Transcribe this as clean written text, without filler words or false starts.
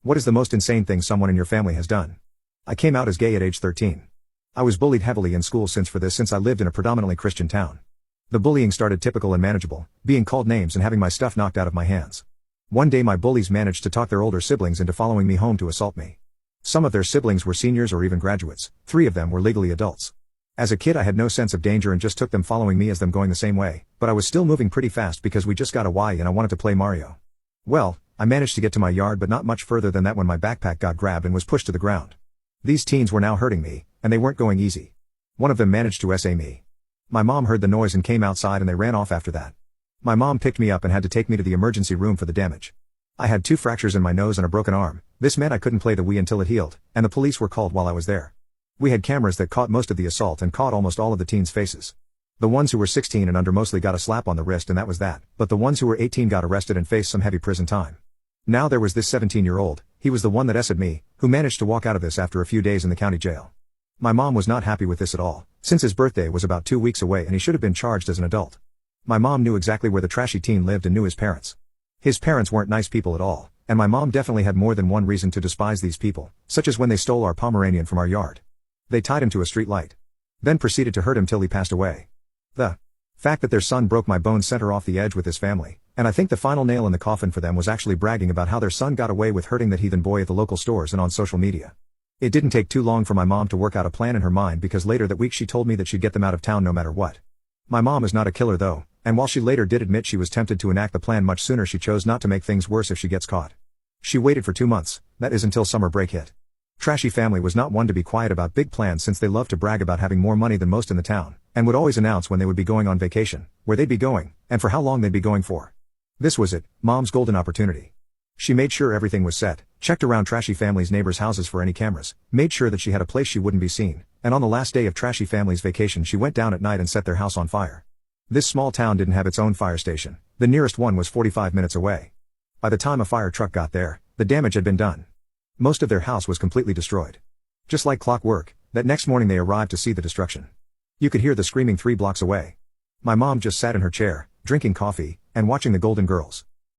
What is the most insane thing someone in your family has done? I came out as gay at age 13. I was bullied heavily in school since I lived in a predominantly Christian town. The bullying started typical and manageable, being called names and having my stuff knocked out of my hands. One day my bullies managed to talk their older siblings into following me home to assault me. Some of their siblings were seniors or even graduates, 3 of them were legally adults. As a kid I had no sense of danger and just took them following me as them going the same way, but I was still moving pretty fast because we just got a Y and I wanted to play Mario. Well, I managed to get to my yard but not much further than that when my backpack got grabbed and was pushed to the ground. These teens were now hurting me, and they weren't going easy. One of them managed to SA me. My mom heard the noise and came outside and they ran off after that. My mom picked me up and had to take me to the emergency room for the damage. I had 2 fractures in my nose and a broken arm. This meant I couldn't play the Wii until it healed, and the police were called while I was there. We had cameras that caught most of the assault and caught almost all of the teens' faces. The ones who were 16 and under mostly got a slap on the wrist and that was that, but the ones who were 18 got arrested and faced some heavy prison time. Now there was this 17-year-old, he was the one that SA'd me, who managed to walk out of this after a few days in the county jail. My mom was not happy with this at all, since his birthday was about 2 weeks away and he should have been charged as an adult. My mom knew exactly where the trashy teen lived and knew his parents. His parents weren't nice people at all, and my mom definitely had more than one reason to despise these people, such as when they stole our Pomeranian from our yard. They tied him to a street light. Then proceeded to hurt him till he passed away. The fact that their son broke my bones sent her off the edge with his family, and I think the final nail in the coffin for them was actually bragging about how their son got away with hurting that heathen boy at the local stores and on social media. It didn't take too long for my mom to work out a plan in her mind because later that week she told me that she'd get them out of town no matter what. My mom is not a killer though, and while she later did admit she was tempted to enact the plan much sooner, she chose not to make things worse if she gets caught. She waited for 2 months, that is until summer break hit. Trashy family was not one to be quiet about big plans since they loved to brag about having more money than most in the town, and would always announce when they would be going on vacation, where they'd be going, and for how long they'd be going for. This was it, Mom's golden opportunity. She made sure everything was set, checked around Trashy family's neighbors' houses for any cameras, made sure that she had a place she wouldn't be seen, and on the last day of Trashy family's vacation she went down at night and set their house on fire. This small town didn't have its own fire station, the nearest one was 45 minutes away. By the time a fire truck got there, the damage had been done. Most of their house was completely destroyed. Just like clockwork, that next morning they arrived to see the destruction. You could hear the screaming 3 blocks away. My mom just sat in her chair, drinking coffee, and watching the Golden Girls.